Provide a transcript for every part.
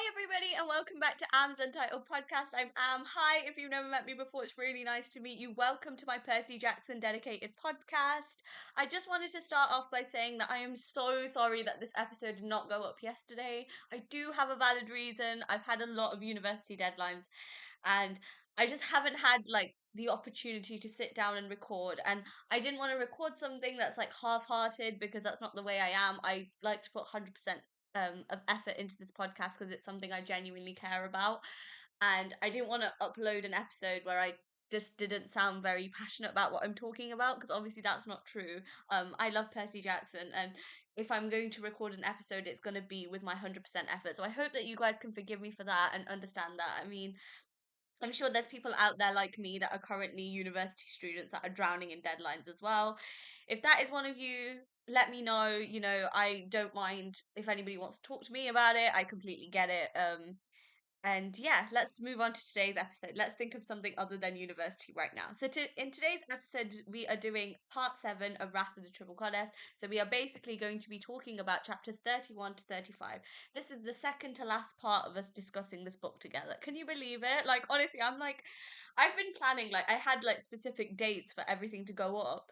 everybody, and welcome back to Aamsuntitledpodcast. I'm Am. Hi, if you've never met me before, it's really nice to meet you. Welcome to my Percy Jackson dedicated podcast. I just wanted to start off by saying that I am so sorry that this episode did not go up yesterday. I do have a valid reason. I've had a lot of university deadlines, and I just haven't had the opportunity to sit down and record. And I didn't want to record something that's like half-hearted because that's not the way I am. I like to put 100% of effort into this podcast because it's something I genuinely care about. And I didn't want to upload an episode where I just didn't sound very passionate about what I'm talking about, because obviously that's not true. I love Percy Jackson, and if I'm going to record an episode, it's going to be with my 100% effort. So I hope that you guys can forgive me for that and understand that. I mean, I'm sure there's people out there like me that are currently university students that are drowning in deadlines as well. If that is one of you, let me know. I don't mind if anybody wants to talk to me about it. I completely get it. And yeah, let's move on to today's episode. Let's think of something other than university right now. So, in today's episode, we are doing part 7 of Wrath of the Triple Goddess. So, we are basically going to be talking about chapters 31 to 35. This is the second to last part of us discussing this book together. Can you believe it? Like, honestly, I've been planning, I had specific dates for everything to go up.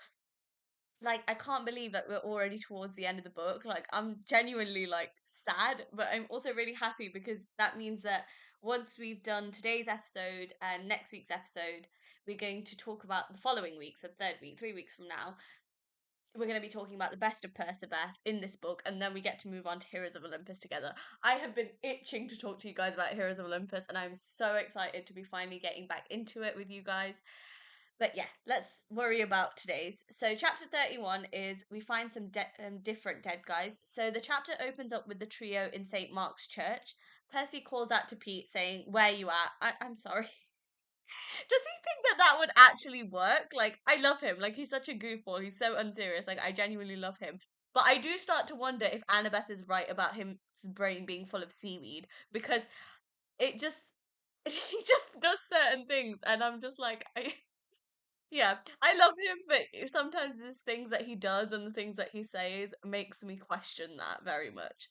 I can't believe that we're already towards the end of the book. I'm genuinely sad, but I'm also really happy because that means that once we've done today's episode and next week's episode, we're going to talk about the following week, so third week, 3 weeks from now. We're going to be talking about the best of Percabeth in this book, and then we get to move on to Heroes of Olympus together. I have been itching to talk to you guys about Heroes of Olympus, and I'm so excited to be finally getting back into it with you guys. But yeah, let's worry about today's. So, chapter 31 is we find some different dead guys. So, the chapter opens up with the trio in St. Mark's Church. Percy calls out to Pete saying, "Where you at?" I'm sorry. Does he think that that would actually work? I love him. He's such a goofball. He's so unserious. I genuinely love him. But I do start to wonder if Annabeth is right about his brain being full of seaweed, because it just, he just does certain things, and I'm just yeah, I love him, but sometimes there's things that he does and the things that he says makes me question that very much.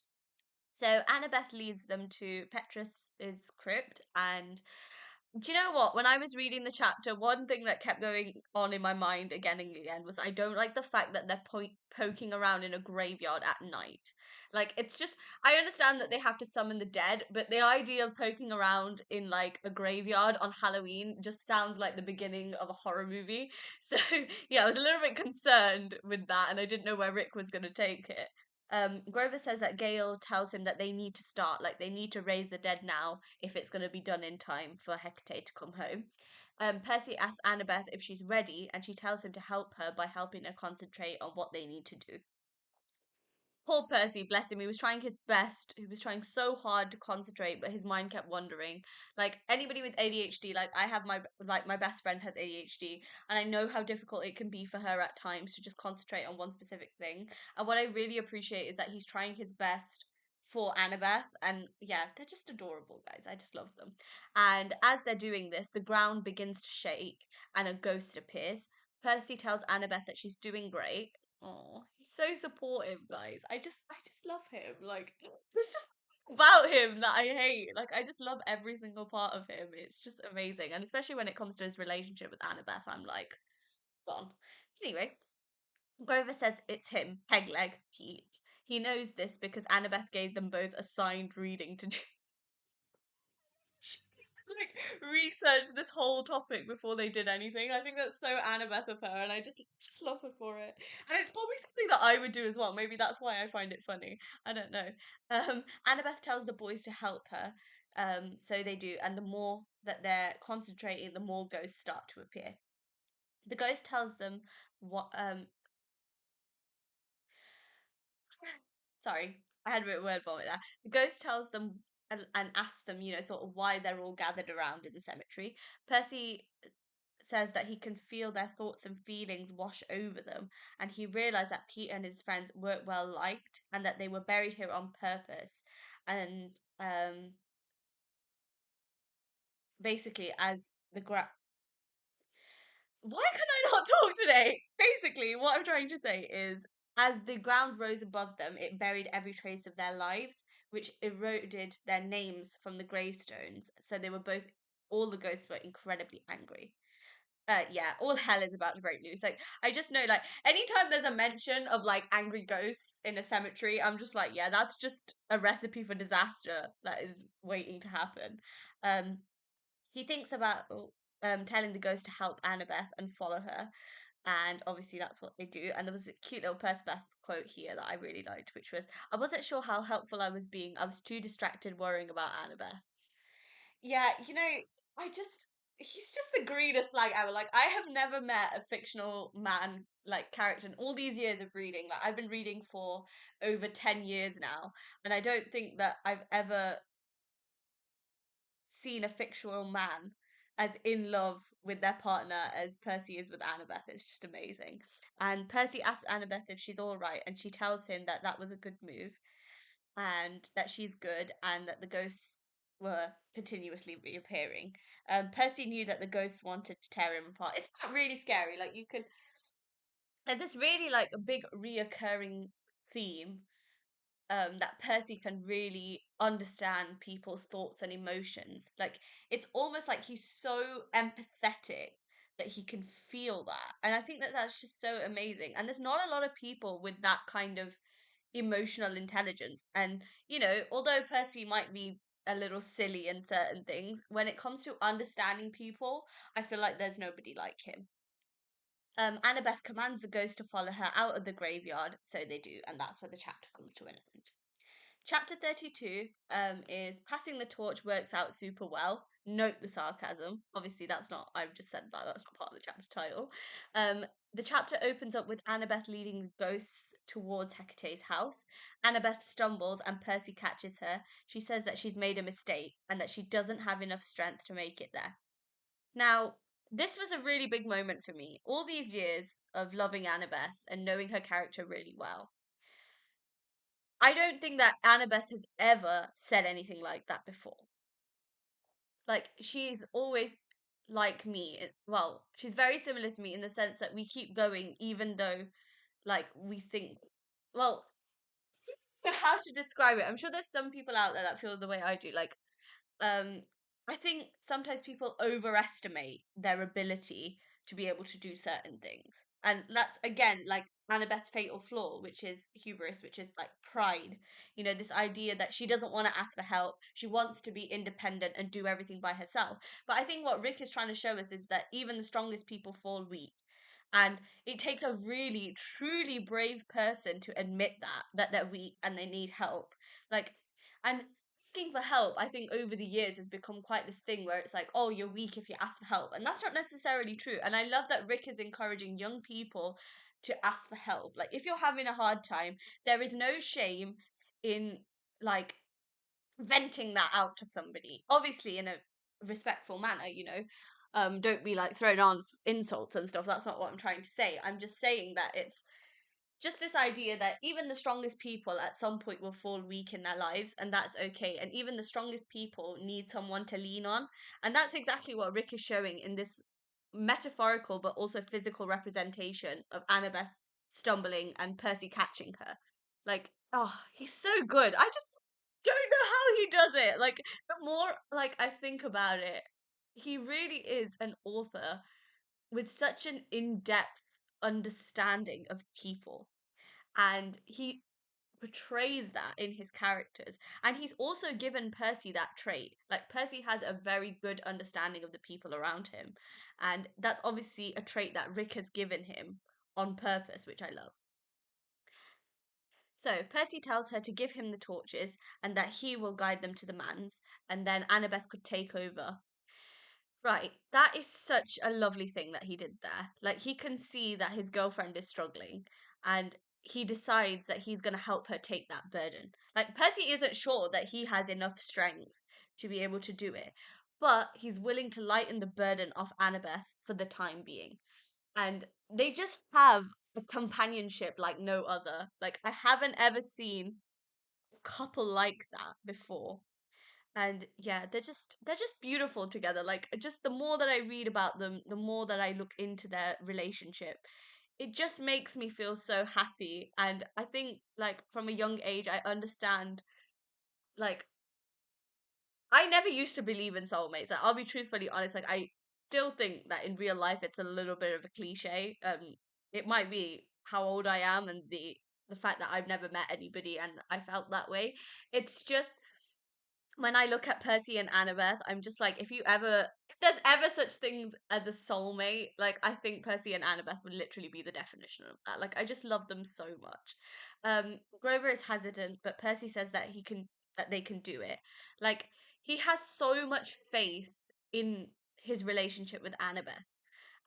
So Annabeth leads them to Petrus's crypt, and do you know what? When I was reading the chapter, one thing that kept going on in my mind again and again was I don't like the fact that they're poking around in a graveyard at night. It's just, I understand that they have to summon the dead, but the idea of poking around in a graveyard on Halloween just sounds like the beginning of a horror movie. So yeah, I was a little bit concerned with that, and I didn't know where Rick was going to take it. Grover says that Gale tells him that they need to start, they need to raise the dead now if it's going to be done in time for Hecate to come home. Percy asks Annabeth if she's ready, and she tells him to help her by helping her concentrate on what they need to do. Poor Percy, bless him, he was trying his best. He was trying so hard to concentrate, but his mind kept wandering. Anybody with ADHD, I have my best friend has ADHD, and I know how difficult it can be for her at times to just concentrate on one specific thing. And what I really appreciate is that he's trying his best for Annabeth, and yeah, they're just adorable, guys. I just love them. And as they're doing this, the ground begins to shake and a ghost appears. Percy tells Annabeth that she's doing great. Oh, he's so supportive, guys. I just love him. There's just about him that I hate. I just love every single part of him. It's just amazing, and especially when it comes to his relationship with Annabeth, I'm gone. Anyway, Grover says it's him, Pegleg, Pete. He knows this because Annabeth gave them both a signed reading to do. Research this whole topic before they did anything. I think that's so Annabeth of her, and I just love her for it. And it's probably something that I would do as well. Maybe that's why I find it funny. I don't know. Annabeth tells the boys to help her. So they do, and the more that they're concentrating, the more ghosts start to appear. The ghost tells them what sorry, I had a bit of word vomit there. The ghost tells them and asks them, sort of why they're all gathered around in the cemetery. Percy says that he can feel their thoughts and feelings wash over them, and he realized that Pete and his friends weren't well liked and that they were buried here on purpose. And basically, as the why can I not talk today? Basically, what I'm trying to say is, as the ground rose above them, it buried every trace of their lives, which eroded their names from the gravestones. So they were both, all the ghosts were incredibly angry. Yeah, all hell is about to break loose. Like, I just know, like, anytime there's a mention of like angry ghosts in a cemetery, I'm just like, yeah, that's just a recipe for disaster that is waiting to happen. Um, he thinks about telling the ghost to help Annabeth and follow her, and obviously that's what they do. And there was a cute little Percabeth quote here that I really liked, which was, "I wasn't sure how helpful I was being. I was too distracted worrying about Annabeth." Yeah, I just he's just the greenest flag ever. Like, I have never met a fictional man like character in all these years of reading. Like, I've been reading for over 10 years now, and I don't think that I've ever seen a fictional man as in love with their partner as Percy is with Annabeth. It's just amazing. And Percy asks Annabeth if she's all right, and she tells him that that was a good move and that she's good and that the ghosts were continuously reappearing. Percy knew that the ghosts wanted to tear him apart. It's not really scary. Like, you could. There's this really like a big reoccurring theme, that Percy can really understand people's thoughts and emotions. Like, it's almost like he's so empathetic that he can feel that. And I think that that's just so amazing. And there's not a lot of people with that kind of emotional intelligence. And, although Percy might be a little silly in certain things, when it comes to understanding people, I feel like there's nobody like him. Annabeth commands the ghost to follow her out of the graveyard, so they do, and that's where the chapter comes to an end. Chapter 32 is passing the torch works out super well. Note the sarcasm. Obviously, that's not, I've just said that, that's not part of the chapter title. The chapter opens up with Annabeth leading the ghosts towards Hecate's house. Annabeth stumbles and Percy catches her. She says that she's made a mistake and that she doesn't have enough strength to make it there. Now, this was a really big moment for me. All these years of loving Annabeth and knowing her character really well, I don't think that Annabeth has ever said anything like that before. Like, she's always like me. Well, she's very similar to me in the sense that we keep going even though, like, we think, well, how to describe it. I'm sure there's some people out there that feel the way I do. Like, um, I think sometimes people overestimate their ability to be able to do certain things. And that's again like Annabeth's fatal flaw, which is hubris, which is like pride. This idea that she doesn't want to ask for help. She wants to be independent and do everything by herself. But I think what Rick is trying to show us is that even the strongest people fall weak. And it takes a really, truly brave person to admit that they're weak and they need help. Like, and asking for help, I think over the years has become quite this thing where it's like, oh, you're weak if you ask for help. And that's not necessarily true. And I love that Rick is encouraging young people to ask for help. Like, if you're having a hard time, there is no shame in like venting that out to somebody. Obviously in a respectful manner. Don't be like thrown on insults and stuff. That's not what I'm trying to say. I'm just saying that it's just this idea that even the strongest people at some point will fall weak in their lives, and that's okay. And even the strongest people need someone to lean on. And that's exactly what Rick is showing in this metaphorical but also physical representation of Annabeth stumbling and Percy catching her. Like, oh, he's so good. I just don't know how he does it. Like, the more like I think about it, he really is an author with such an in-depth understanding of people, and he portrays that in his characters. And he's also given Percy that trait. Like, Percy has a very good understanding of the people around him, and that's obviously a trait that Rick has given him on purpose, which I love. So Percy tells her to give him the torches and that he will guide them to the manse, and then Annabeth could take over. Right, that is such a lovely thing that he did there. Like, he can see that his girlfriend is struggling, and he decides that he's going to help her take that burden. Like, Percy isn't sure that he has enough strength to be able to do it, but he's willing to lighten the burden off Annabeth for the time being. And they just have a companionship like no other. Like, I haven't ever seen a couple like that before. And yeah, they're just beautiful together. Like, just the more that I read about them, the more that I look into their relationship, it just makes me feel so happy. And I think, like, from a young age, I understand like, I never used to believe in soulmates. Like, I'll be truthfully honest. Like, I still think that in real life it's a little bit of a cliche. It might be how old I am and the fact that I've never met anybody and I felt that way. It's just when I look at Percy and Annabeth, I'm just like, if there's ever such things as a soulmate, like I think Percy and Annabeth would literally be the definition of that. Like I just love them so much. Grover is hesitant, but Percy says that they can do it. Like he has so much faith in his relationship with Annabeth.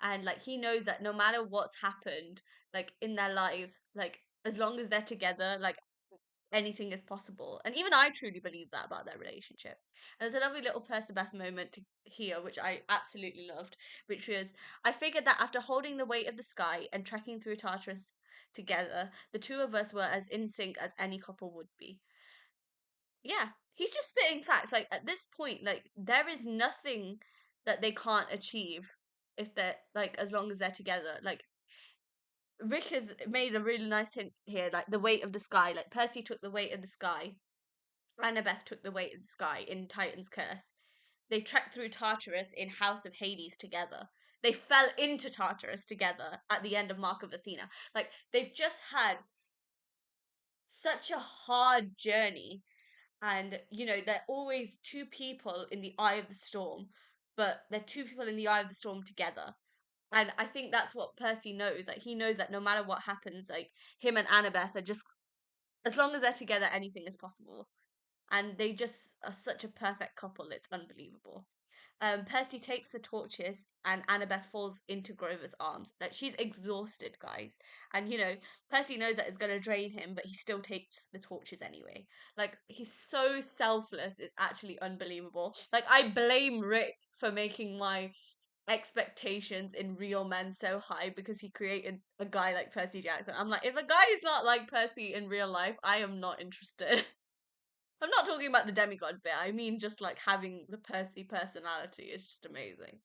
And like he knows that no matter what's happened, like in their lives, like as long as they're together, like anything is possible. And even I truly believe that about their relationship. And there's a lovely little Percabeth moment here, which I absolutely loved, which was I figured that after holding the weight of the sky and trekking through Tartarus together, the two of us were as in sync as any couple would be. Yeah, he's just spitting facts. Like at this point, like there is nothing that they can't achieve if they're like as long as they're together. Like Rick has made a really nice hint here, like the weight of the sky. Like Percy took the weight of the sky, Annabeth took the weight of the sky in Titan's Curse. They trekked through Tartarus in House of Hades together. They fell into Tartarus together at the end of Mark of Athena. Like they've just had such a hard journey, and they're always two people in the eye of the storm, but they're two people in the eye of the storm together. And I think that's what Percy knows. Like he knows that no matter what happens, like him and Annabeth are just as long as they're together, anything is possible. And they just are such a perfect couple. It's unbelievable. Percy takes the torches, and Annabeth falls into Grover's arms. Like she's exhausted, guys, and Percy knows that it's gonna drain him, but he still takes the torches anyway. Like he's so selfless. It's actually unbelievable. Like I blame Rick for making my expectations in real men so high because he created a guy like Percy Jackson. I'm like, if a guy is not like Percy in real life, I am not interested. I'm not talking about the demigod bit. I mean just like having the Percy personality is just amazing.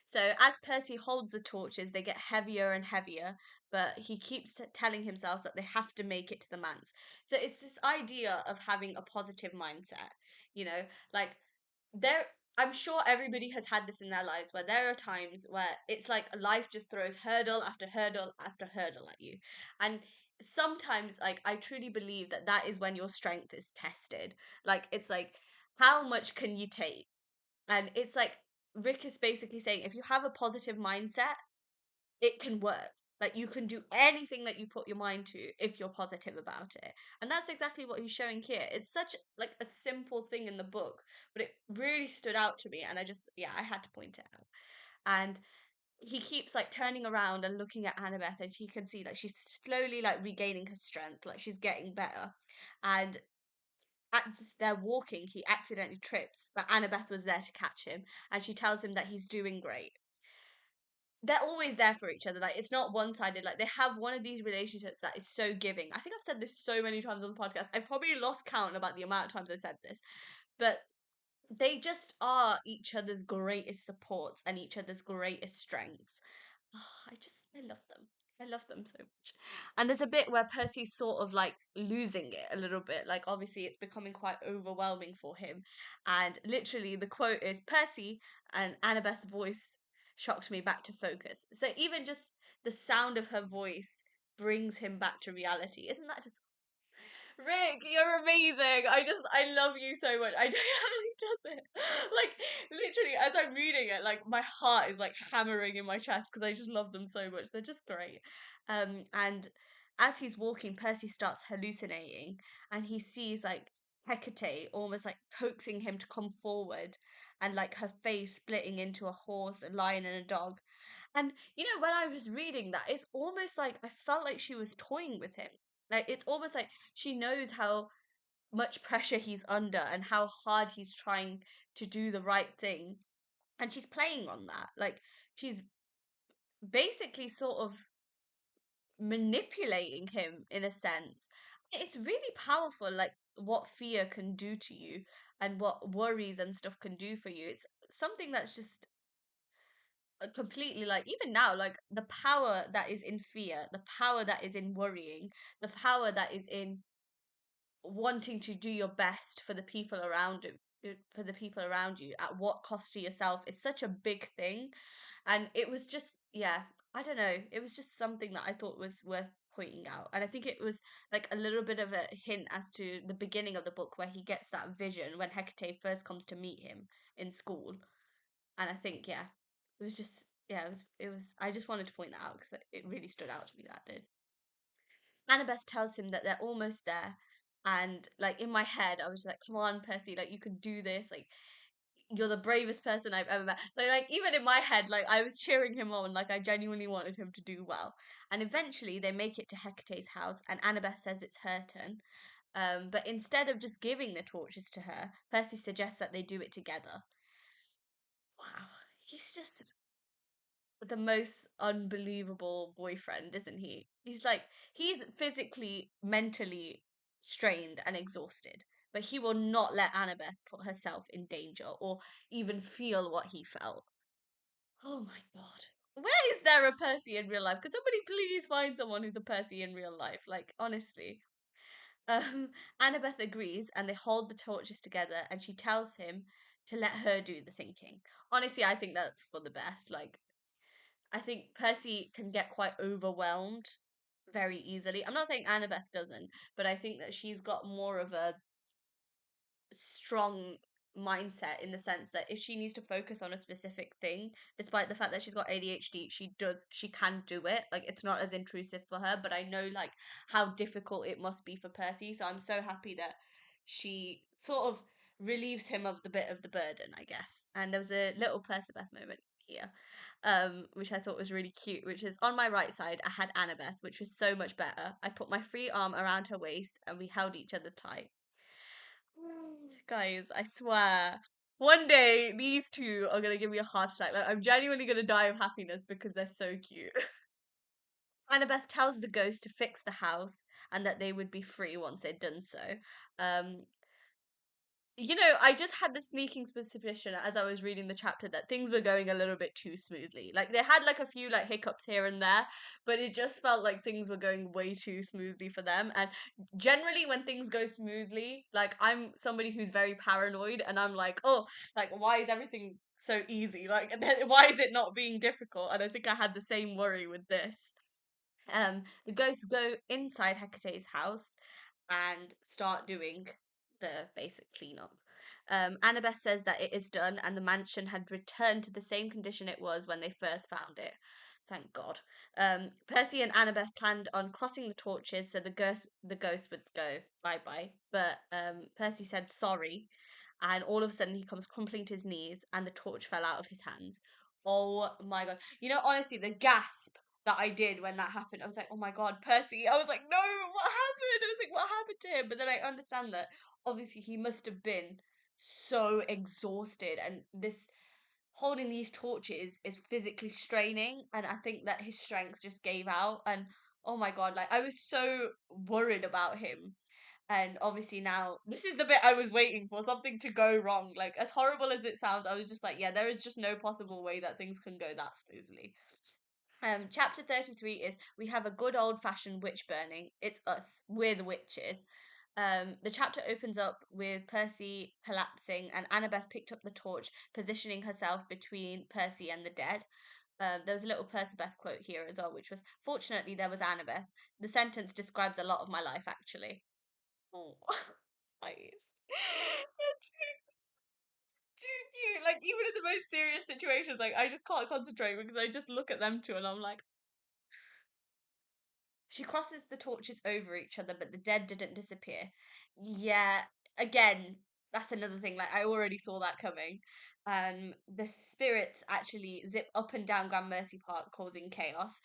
So as Percy holds the torches, they get heavier and heavier, but he keeps telling himself that they have to make it to the manse. So it's this idea of having a positive mindset, you know, like there I'm sure everybody has had this in their lives where there are times where it's like life just throws hurdle after hurdle after hurdle at you. And sometimes like I truly believe that that is when your strength is tested. Like it's like how much can you take? And it's like Rick is basically saying if you have a positive mindset, it can work. Like you can do anything that you put your mind to if you're positive about it. And that's exactly what he's showing here. It's such like a simple thing in the book, but it really stood out to me and I had to point it out. And he keeps like turning around and looking at Annabeth and he can see like she's slowly like regaining her strength, like she's getting better. And as they're walking, he accidentally trips, but Annabeth was there to catch him and she tells him that he's doing great. They're always there for each other. Like it's not one sided. Like they have one of these relationships that is so giving. I think I've said this so many times on the podcast. I've probably lost count about the amount of times I've said this, but they just are each other's greatest supports and each other's greatest strengths. Oh, I love them. I love them so much. And there's a bit where Percy's sort of like losing it a little bit. Like obviously it's becoming quite overwhelming for him. And literally the quote is Percy, and Annabeth's voice shocked me back to focus. So even just the sound of her voice brings him back to reality. Isn't that just Rick, you're amazing. I love you so much. I don't know how he does it. Like, literally, as I'm reading it, like, my heart is like hammering in my chest because I just love them so much. They're just great. And as he's walking, Percy starts hallucinating and he sees like Hecate almost like coaxing him to come forward and like her face splitting into a horse, a lion, and a dog. And when I was reading that, it's almost like I felt like she was toying with him. Like it's almost like she knows how much pressure he's under and how hard he's trying to do the right thing. And she's playing on that. Like she's basically sort of manipulating him in a sense. It's really powerful, like what fear can do to you and what worries and stuff can do for you. It's something that's just completely like even now like the power that is in fear, the power that is in worrying, the power that is in wanting to do your best for the people around you, for the people around you at what cost to yourself is such a big thing. And it was just, yeah, I don't know, it was just something that I thought was worth pointing out. And I think it was like a little bit of a hint as to the beginning of the book where he gets that vision when Hecate first comes to meet him in school. And I think, yeah, it was just, yeah, it was I just wanted to point that out because it really stood out to me, that did. Annabeth tells him that they're almost there. And like in my head, I was like, come on, Percy, like you can do this. Like you're the bravest person I've ever met. So like even in my head, like I was cheering him on, like I genuinely wanted him to do well. And eventually they make it to Hecate's house and Annabeth says it's her turn. But instead of just giving the torches to her, Percy suggests that they do it together. Wow. He's just the most unbelievable boyfriend, isn't he? He's like, he's physically, mentally strained and exhausted, but he will not let Annabeth put herself in danger or even feel what he felt. Oh my god. Where is there a Percy in real life? Could somebody please find someone who's a Percy in real life? Like, honestly. Um, Annabeth agrees and they hold the torches together and she tells him to let her do the thinking. Honestly, I think that's for the best. Like, I think Percy can get quite overwhelmed very easily. I'm not saying Annabeth doesn't, but I think that she's got more of a strong mindset in the sense that if she needs to focus on a specific thing, despite the fact that she's got ADHD, she can do it. Like it's not as intrusive for her, but I know like how difficult it must be for Percy. So I'm so happy that she sort of relieves him of the bit of the burden, I guess. And there was a little Percabeth moment here, which I thought was really cute, which is on my right side, I had Annabeth, which was so much better. I put my free arm around her waist and we held each other tight. Guys, I swear. One day these two are gonna give me a heart attack. Like I'm genuinely gonna die of happiness because they're so cute. Annabeth tells the ghost to fix the house and that they would be free once they'd done so. Um, I just had the sneaking suspicion as I was reading the chapter that things were going a little bit too smoothly. Like they had like a few like hiccups here and there, but it just felt like things were going way too smoothly for them. And generally when things go smoothly, like I'm somebody who's very paranoid and I'm like, "Oh, like why is everything so easy? Like and then why is it not being difficult?" And I think I had the same worry with this. The ghosts go inside Hecate's house and start doing the basic cleanup. Annabeth says that it is done and the mansion had returned to the same condition it was when they first found it. Thank God. Percy and Annabeth planned on crossing the torches so the ghost would go bye bye. But Percy said sorry, and all of a sudden he comes crumpling to his knees, and the torch fell out of his hands. Oh my God! Honestly, the gasp that I did when that happened. I was like, oh my God, Percy. I was like, no, what happened? I was like, what happened to him? But then I understand that obviously he must have been so exhausted and this holding these torches is physically straining and I think that his strength just gave out and oh my God, like I was so worried about him. And obviously now this is the bit I was waiting for, something to go wrong. Like as horrible as it sounds, I was just like, yeah, there is just no possible way that things can go that smoothly. Chapter 33 is we have a good old fashioned witch burning. It's us. We're the witches. The chapter opens up with Percy collapsing, and Annabeth picked up the torch, positioning herself between Percy and the dead. There was a little Percabeth quote here as well, which was, "Fortunately, there was Annabeth." The sentence describes a lot of my life, actually. Oh, nice. Too cute. Like even in the most serious situations, like I just can't concentrate because I just look at them two and I'm like, she crosses the torches over each other, but the dead didn't disappear. Yeah, again, that's another thing. Like I already saw that coming. The spirits actually zip up and down Grand Mercy Park, causing chaos.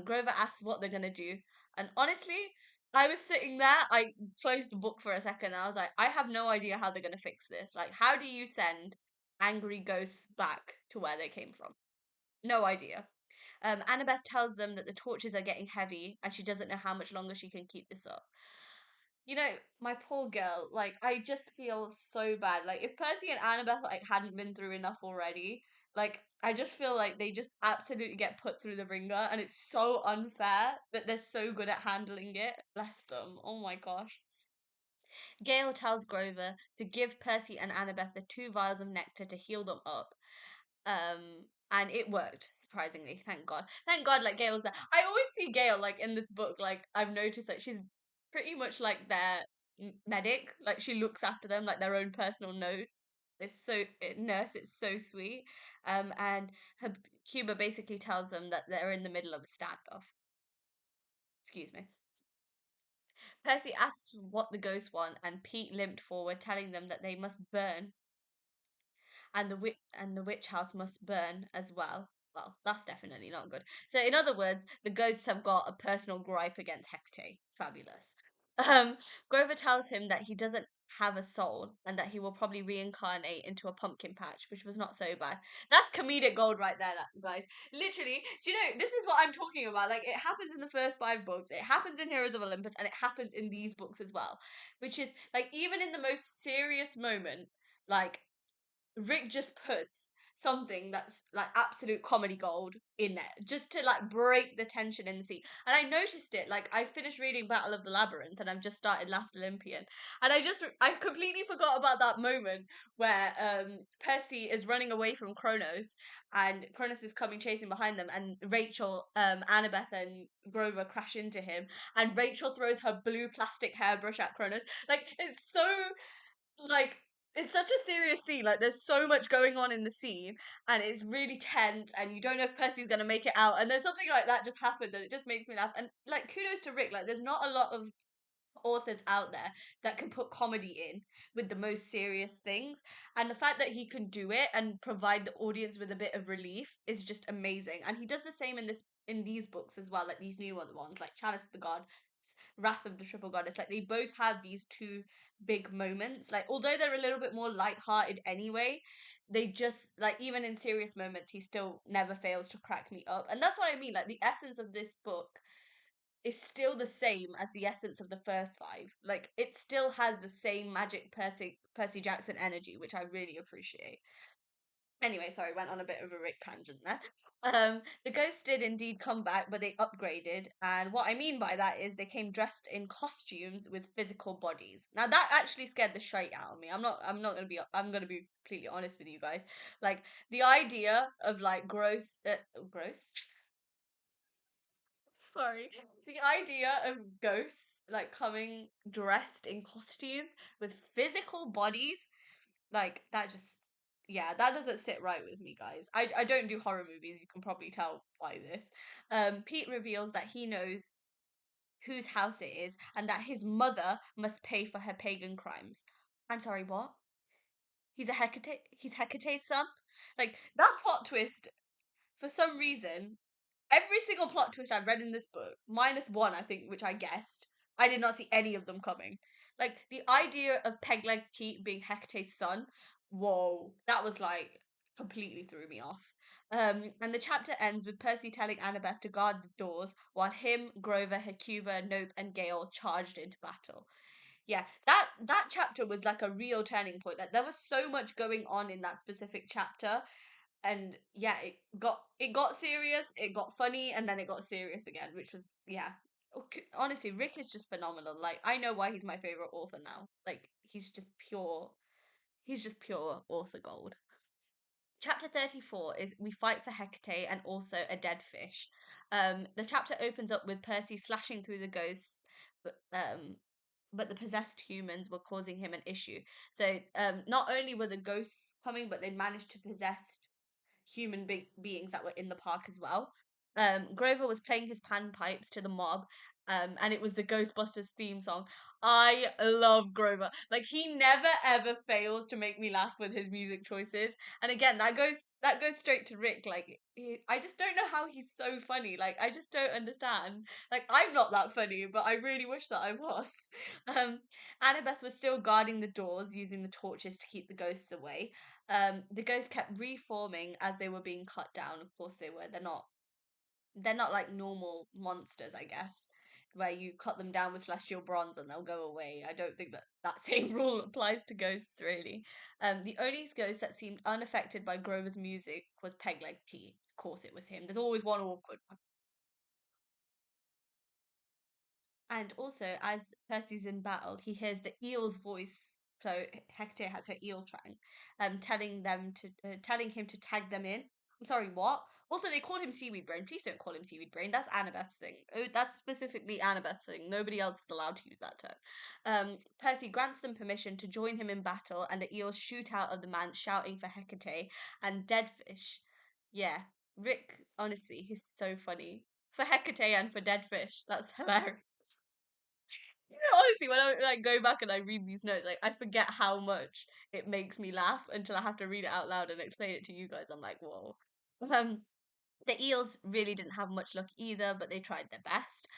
Grover asks what they're gonna do, and honestly, I was sitting there. I closed the book for a second. And I was like, I have no idea how they're gonna fix this. Like, how do you send angry ghosts back to where they came from? No idea. Annabeth tells them that the torches are getting heavy and she doesn't know how much longer she can keep this up. My poor girl, like, I just feel so bad. Like, if Percy and Annabeth, like, hadn't been through enough already, like, I just feel like they just absolutely get put through the ringer and it's so unfair that they're so good at handling it. Bless them. Oh my gosh. Gale tells Grover to give Percy and Annabeth the two vials of nectar to heal them up. And it worked, surprisingly. Thank God. Thank God, like, Gale's there. I always see Gale, like, in this book, like, I've noticed, like, she's pretty much like their medic. Like, she looks after them, like, their own personal note. Nurse, it's so sweet. And her Cuba basically tells them that they're in the middle of a standoff. Excuse me. Percy asks what the ghosts want, and Pete limped forward, telling them that they must burn, and the witch house must burn as well. Well, that's definitely not good. So, in other words, the ghosts have got a personal gripe against Hecate. Fabulous. Grover tells him that he doesn't have a soul and that he will probably reincarnate into a pumpkin patch, which was not so bad. That's comedic gold right there, guys. Literally, do you know, this is what I'm talking about. Like, it happens in the first five books, it happens in Heroes of Olympus, and it happens in these books as well. Which is, like, even in the most serious moment, like, Rick just puts something that's like absolute comedy gold in there just to like break the tension in the scene. And I noticed it, like I finished reading Battle of the Labyrinth and I've just started Last Olympian. And I completely forgot about that moment where Percy is running away from Kronos and Kronos is coming chasing behind them, and Rachel, Annabeth and Grover crash into him, and Rachel throws her blue plastic hairbrush at Kronos. Like, it's so, like, it's such a serious scene. Like, there's so much going on in the scene, and it's really tense, and you don't know if Percy's gonna make it out. And then something like that just happened, and it just makes me laugh. And like, kudos to Rick. Like, there's not a lot of authors out there that can put comedy in with the most serious things, and the fact that he can do it and provide the audience with a bit of relief is just amazing. And he does the same in these books as well, like these new ones like Chalice of the Gods, Wrath of the Triple Goddess. Like, they both have these two big moments, like although they're a little bit more light-hearted anyway, they just, like, even in serious moments he still never fails to crack me up. And that's what I mean, like the essence of this book is still the same as the essence of the first five. Like, it still has the same magic Percy Jackson energy, which I really appreciate. Anyway, sorry, went on a bit of a Rick tangent there. The ghosts did indeed come back, but they upgraded, and what I mean by that is they came dressed in costumes with physical bodies. Now that actually scared the shite out of me. I'm gonna be completely honest with you guys. Like, the idea of like gross, sorry. The idea of ghosts like coming dressed in costumes with physical bodies, like, that just, yeah, that doesn't sit right with me, guys. I don't do horror movies, you can probably tell by this. Pete reveals that he knows whose house it is and that his mother must pay for her pagan crimes. I'm sorry, what? He's Hecate's son? Like, that plot twist, for some reason, every single plot twist I've read in this book, minus one, I think, which I guessed, I did not see any of them coming. Like, the idea of Pegleg Pete being Hecate's son, whoa, that was like completely threw me off. And the chapter ends with Percy telling Annabeth to guard the doors while him, Grover, Hecuba, Nope, and Gale charged into battle. Yeah, that chapter was like a real turning point. Like, there was so much going on in that specific chapter, and yeah, it got serious, it got funny, and then it got serious again, which was, yeah. Honestly, Rick is just phenomenal. Like, I know why he's my favorite author now. Like, he's just pure author gold. Chapter 34 is We Fight for Hecate and also a dead fish. The chapter opens up with Percy slashing through the ghosts, but but the possessed humans were causing him an issue. So, not only were the ghosts coming, but they'd managed to possess human beings that were in the park as well. Grover was playing his panpipes to the mob, and it was the Ghostbusters theme song. I love Grover. Like, he never ever fails to make me laugh with his music choices. And again, that goes straight to Rick. Like, I just don't know how he's so funny. Like, I just don't understand. Like, I'm not that funny, but I really wish that I was. Um, Annabeth was still guarding the doors using the torches to keep the ghosts away. The ghosts kept reforming as they were being cut down. Of course they were. They're not like normal monsters, I guess, where you cut them down with celestial bronze and they'll go away. I don't think that same rule applies to ghosts, really. The only ghost that seemed unaffected by Grover's music was Pegleg Pete. Of course it was him. There's always one awkward one. And also, as Percy's in battle, he hears the eel's voice. So Hecate has her eel twang, telling him to tag them in. I'm sorry, what? Also, they called him Seaweed Brain. Please don't call him Seaweed Brain. That's Annabeth's thing. Oh, that's specifically Annabeth's thing. Nobody else is allowed to use that term. Percy grants them permission to join him in battle, and the eels shoot out of the man, shouting for Hecate and Deadfish. Yeah, Rick, honestly, he's so funny. For Hecate and for Deadfish. That's hilarious. Honestly, when I like go back and I read these notes, like I forget how much it makes me laugh until I have to read it out loud and explain it to you guys. I'm like, whoa. Um, the eels really didn't have much luck either, but they tried their best.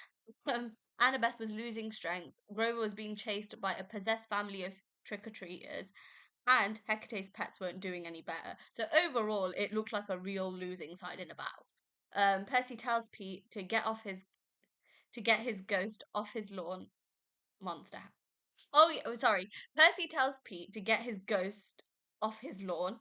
Annabeth was losing strength. Grover was being chased by a possessed family of trick or treaters, and Hecate's pets weren't doing any better. So overall, it looked like a real losing side in a battle. Percy tells Pete to get his ghost off his lawn monster. Oh, yeah, sorry. Percy tells Pete to get his ghost off his lawn.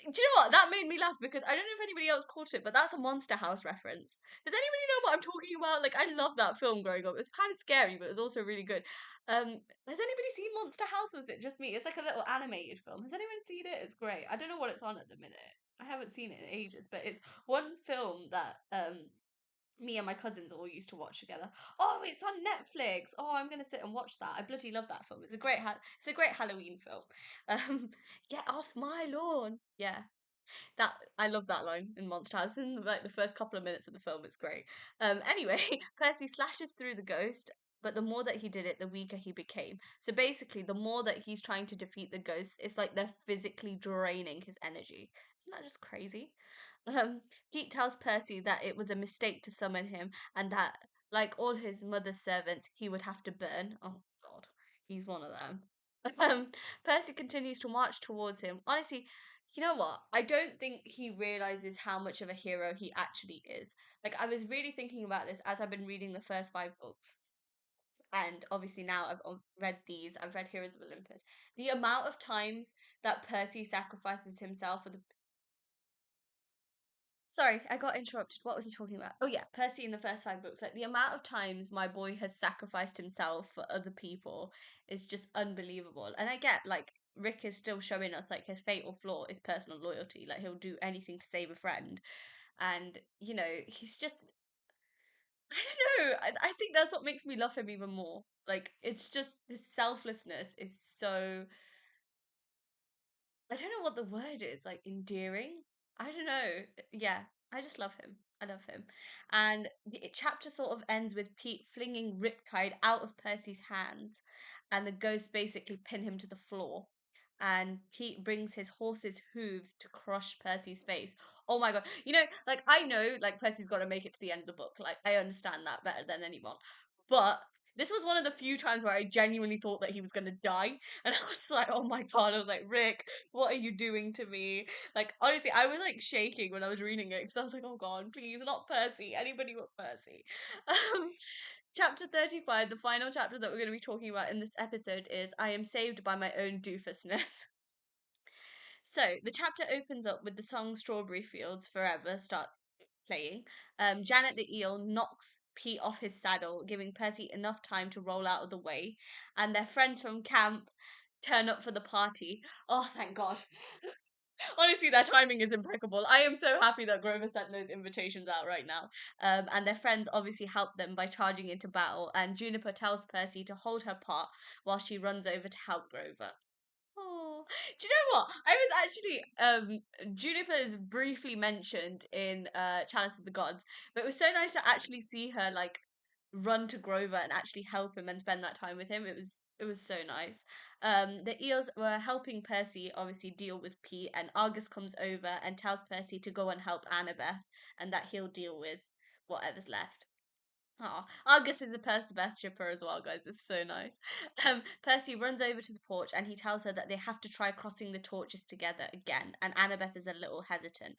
Do you know what? That made me laugh because I don't know if anybody else caught it, but that's a Monster House reference. Does anybody know what I'm talking about? Like, I love that film growing up. It was kind of scary, but it was also really good. Has anybody seen Monster House? Or is it just me? It's like a little animated film. Has anyone seen it? It's great. I don't know what it's on at the minute. I haven't seen it in ages, but it's one film that me and my cousins all used to watch together. Oh, it's on Netflix. Oh, I'm gonna sit and watch that. I bloody love that film. It's a great Halloween film. Um, get off my lawn. Yeah, that I love that line in Monster House. In like the first couple of minutes of the film, it's great. Anyway, Percy slashes through the ghost. But the more that he did it, the weaker he became. So basically, the more that he's trying to defeat the ghosts, it's like they're physically draining his energy. Isn't that just crazy? Pete tells Percy that it was a mistake to summon him and that, like all his mother's servants, he would have to burn. Oh, God, he's one of them. Percy continues to march towards him. Honestly, you know what? I don't think he realizes how much of a hero he actually is. Like, I was really thinking about this as I've been reading the first five books. And obviously now read these, I've read Heroes of Olympus. The amount of times that Percy sacrifices himself for the Sorry, I got interrupted. What was he talking about? Oh yeah, Percy in the first five books. Like the amount of times my boy has sacrificed himself for other people is just unbelievable. And I get like Rick is still showing us like his fatal flaw is personal loyalty. Like he'll do anything to save a friend. And he's just I don't know. I think that's what makes me love him even more. Like it's just his selflessness is so I don't know what the word is, like endearing. I don't know. Yeah, I just love him. I love him. And the chapter sort of ends with Pete flinging Riptide out of Percy's hands, and the ghosts basically pin him to the floor. And Pete brings his horse's hooves to crush Percy's face. Oh my god. Like I know like Percy's got to make it to the end of the book. Like I understand that better than anyone. But this was one of the few times where I genuinely thought that he was going to die. And I was like, oh my god. I was like, Rick, what are you doing to me? Like, honestly, I was like shaking when I was reading it because I was like, oh god, please, not Percy. Anybody but Percy. Um, chapter 35, the final chapter that we're going to be talking about in this episode is I Am Saved by My Own Doofusness. So the chapter opens up with the song Strawberry Fields Forever starts playing. Janet the eel knocks Pete off his saddle, giving Percy enough time to roll out of the way, and their friends from camp turn up for the party. Oh, thank God. Honestly, their timing is impeccable. I am so happy that Grover sent those invitations out right now. And their friends obviously help them by charging into battle, and Juniper tells Percy to hold her part while she runs over to help Grover. Oh, do you know what? I was actually Juniper is briefly mentioned in Chalice of the Gods, but it was so nice to actually see her like run to Grover and actually help him and spend that time with him. It was so nice. The eels were helping Percy obviously deal with Pete, and Argus comes over and tells Percy to go and help Annabeth, and that he'll deal with whatever's left. Oh, Argus is a Percabeth shipper as well, guys. It's so nice. Percy runs over to the porch and he tells her that they have to try crossing the torches together again, and Annabeth is a little hesitant.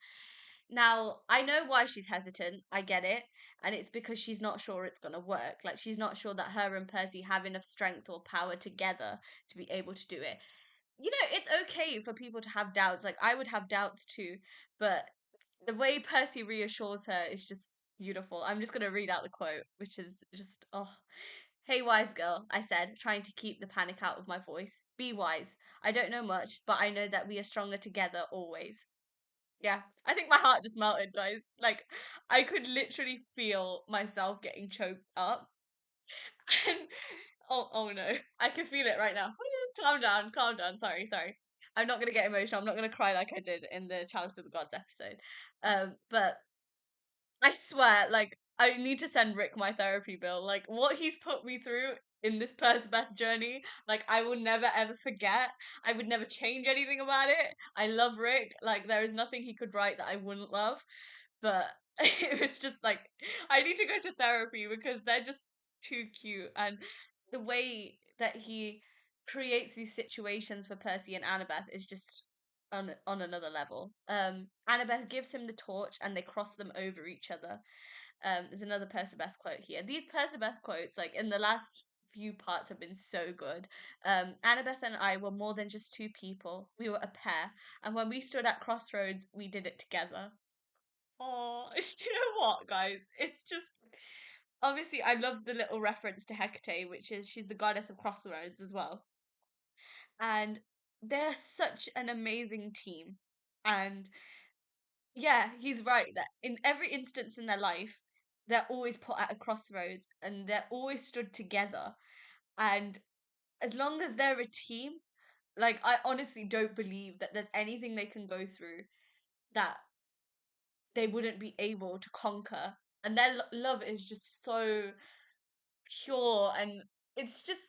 Now, I know why she's hesitant. I get it. And it's because she's not sure it's going to work. Like, she's not sure that her and Percy have enough strength or power together to be able to do it. It's okay for people to have doubts. Like, I would have doubts too. But the way Percy reassures her is just beautiful. I'm just going to read out the quote, which is just, oh. Hey, wise girl, I said, trying to keep the panic out of my voice. Be wise. I don't know much, but I know that we are stronger together always. Yeah, I think my heart just melted, guys. Like, I could literally feel myself getting choked up. And oh no, I can feel it right now. Calm down, calm down. Sorry. I'm not gonna get emotional. I'm not gonna cry like I did in the Chalice of the Gods episode. But I swear, like, I need to send Rick my therapy bill. Like, what he's put me through in this Percabeth journey, like, I will never ever forget. I would never change anything about it. I love Rick. Like, there is nothing he could write that I wouldn't love. But it's just like, I need to go to therapy because they're just too cute. And the way that he creates these situations for Percy and Annabeth is just on another level. Annabeth gives him the torch and they cross them over each other. There's another Percabeth quote here. These Percabeth quotes, like in the last few parts, have been so good. Annabeth and I were more than just two people. We were a pair, and when we stood at crossroads, we did it together. Oh, do you know what, guys? It's just obviously I love the little reference to Hecate, which is she's the goddess of crossroads as well. And they're such an amazing team. And yeah, he's right that in every instance in their life, they're always put at a crossroads and they're always stood together. And as long as they're a team, like I honestly don't believe that there's anything they can go through that they wouldn't be able to conquer. And their love is just so pure, and it's just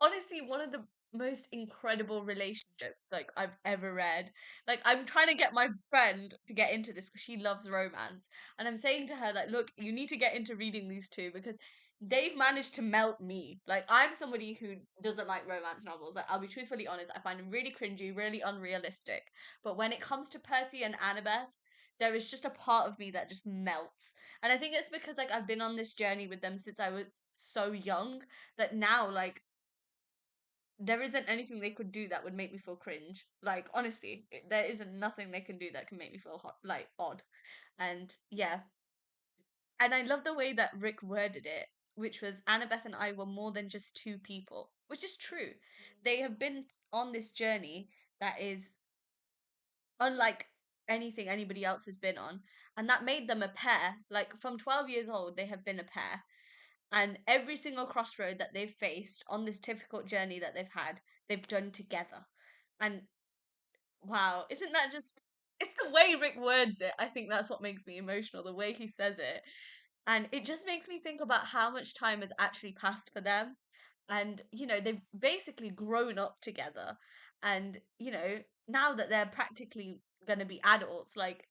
honestly one of the most incredible relationships like I've ever read. Like I'm trying to get my friend to get into this because she loves romance, and I'm saying to her that look, you need to get into reading these two because they've managed to melt me. Like I'm somebody who doesn't like romance novels. Like I'll be truthfully honest, I find them really cringy, really unrealistic. But when it comes to Percy and Annabeth, there is just a part of me that just melts. And I think it's because like I've been on this journey with them since I was so young that now like there isn't anything they could do that would make me feel cringe. Like honestly, there isn't nothing they can do that can make me feel hot, like odd. And yeah, and I love the way that Rick worded it, which was Annabeth and I were more than just two people, which is true. They have been on this journey that is unlike anything anybody else has been on, and that made them a pair. Like from 12 years old, they have been a pair, and every single crossroad that they've faced on this difficult journey that they've had, they've done together. And wow, isn't that just it's the way Rick words it. I think that's what makes me emotional, the way he says it. And it just makes me think about how much time has actually passed for them. And, they've basically grown up together. And, now that they're practically going to be adults, like,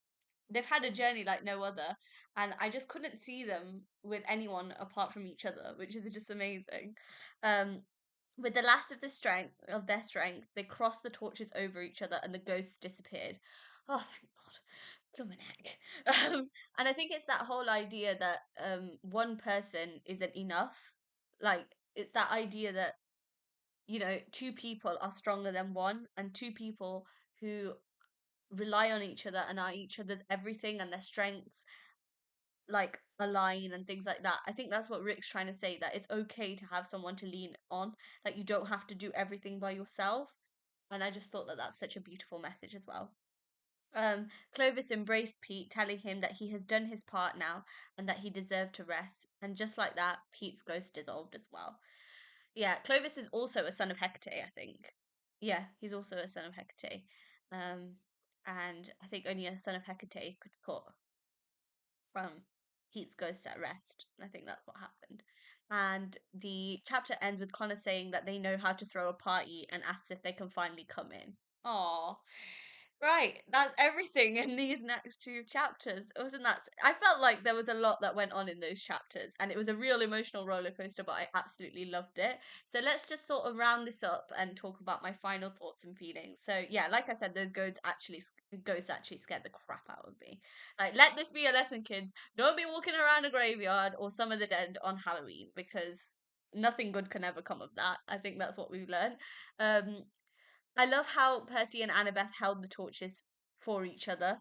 they've had a journey like no other. And I just couldn't see them with anyone apart from each other, which is just amazing. Um, with the last of their strength, they crossed the torches over each other and the ghosts disappeared. Oh, thank God. Blooming heck. And I think it's that whole idea that one person isn't enough. Like, it's that idea that, two people are stronger than one, and two people who rely on each other and are each other's everything and their strengths like align and things like that. I think that's what Rick's trying to say, that it's okay to have someone to lean on. Like you don't have to do everything by yourself. And I just thought that that's such a beautiful message as well. Clovis embraced Pete, telling him that he has done his part now and that he deserved to rest. And just like that, Pete's ghost dissolved as well. Yeah, Clovis is also a son of Hecate, I think. Yeah, he's also a son of Hecate. Um, and I think only a son of Hecate could put Pete's ghost at rest. I think that's what happened. And the chapter ends with Connor saying that they know how to throw a party and asks if they can finally come in. Aww. Right, that's everything in these next two chapters. Wasn't that? I felt like there was a lot that went on in those chapters, and it was a real emotional roller coaster, but I absolutely loved it. So let's just sort of round this up and talk about my final thoughts and feelings. So yeah, like I said, those ghosts actually scared the crap out of me. Like, let this be a lesson, kids. Don't be walking around a graveyard or some of the dead on Halloween because nothing good can ever come of that. I think that's what we've learned. Um, I love how Percy and Annabeth held the torches for each other.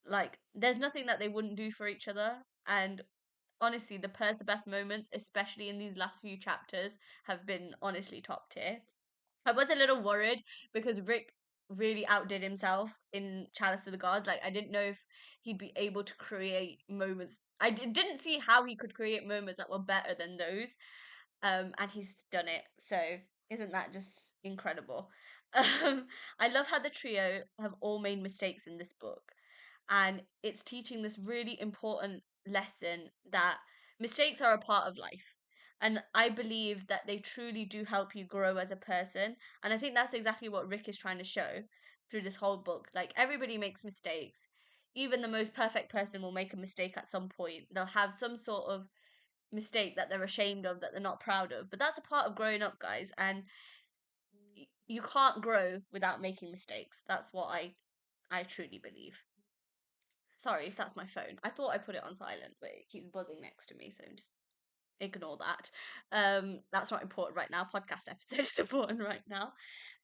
Like, there's nothing that they wouldn't do for each other. And honestly, the Percabeth moments, especially in these last few chapters, have been honestly top tier. I was a little worried because Rick really outdid himself in Chalice of the Gods. Like, I didn't know if he'd be able to create moments. Didn't see how he could create moments that were better than those. And he's done it. So isn't that just incredible? I love how the trio have all made mistakes in this book, and it's teaching this really important lesson that mistakes are a part of life. And I believe that they truly do help you grow as a person. And I think that's exactly what Rick is trying to show through this whole book. Like, everybody makes mistakes. Even the most perfect person will make a mistake at some point. They'll have some sort of mistake that they're ashamed of, that they're not proud of. But that's a part of growing up, guys. And you can't grow without making mistakes. That's what I truly believe. Sorry if that's my phone. I thought I put it on silent, but it keeps buzzing next to me, so just ignore that. That's not important right now. Podcast episode is important right now.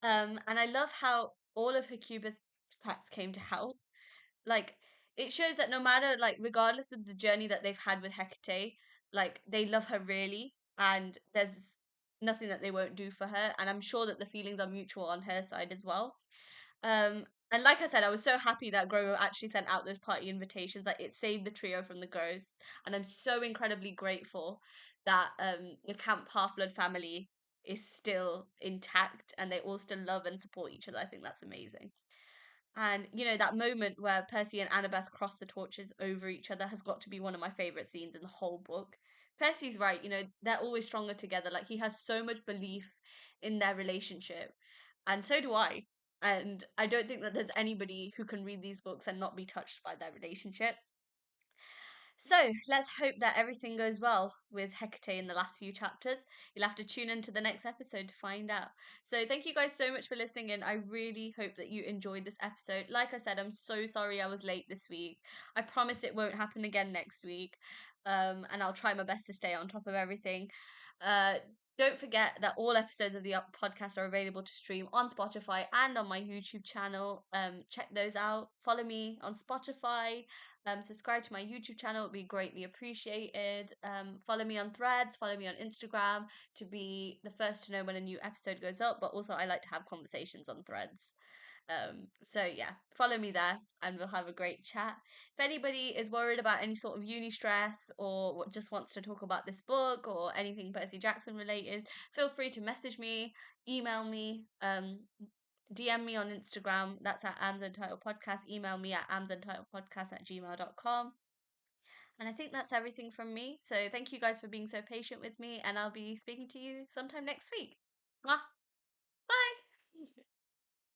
And I love how all of Hecuba's pets came to help. Like, it shows that no matter, like, regardless of the journey that they've had with Hecate, like, they love her really, and there's nothing that they won't do for her. And I'm sure that the feelings are mutual on her side as well. And like I said, I was so happy that Grover actually sent out those party invitations. Like, it saved the trio from the ghosts, and I'm so incredibly grateful that the Camp Half Blood family is still intact and they all still love and support each other. I think that's amazing. And that moment where Percy and Annabeth cross the torches over each other has got to be one of my favorite scenes in the whole book. Percy's right, they're always stronger together. Like, he has so much belief in their relationship, and so do I. And I don't think that there's anybody who can read these books and not be touched by their relationship. So let's hope that everything goes well with Hecate in the last few chapters. You'll have to tune into the next episode to find out. So thank you guys so much for listening in. I really hope that you enjoyed this episode. Like I said, I'm so sorry I was late this week. I promise it won't happen again next week. And I'll try my best to stay on top of everything. Uh, don't forget that all episodes of the podcast are available to stream on Spotify and on my YouTube channel. Check those out. Follow me on Spotify. Subscribe to my YouTube channel, it would be greatly appreciated. Follow me on Threads, follow me on Instagram to be the first to know when a new episode goes up. But also, I like to have conversations on Threads. So yeah, follow me there and we'll have a great chat. If anybody is worried about any sort of uni stress or just wants to talk about this book or anything Percy Jackson related, feel free to message me, email me, DM me on Instagram. That's at Aamsuntitledpodcast. Email me at aamsuntitledpodcast@gmail.com. And I think that's everything from me. So thank you guys for being so patient with me, and I'll be speaking to you sometime next week. Mwah!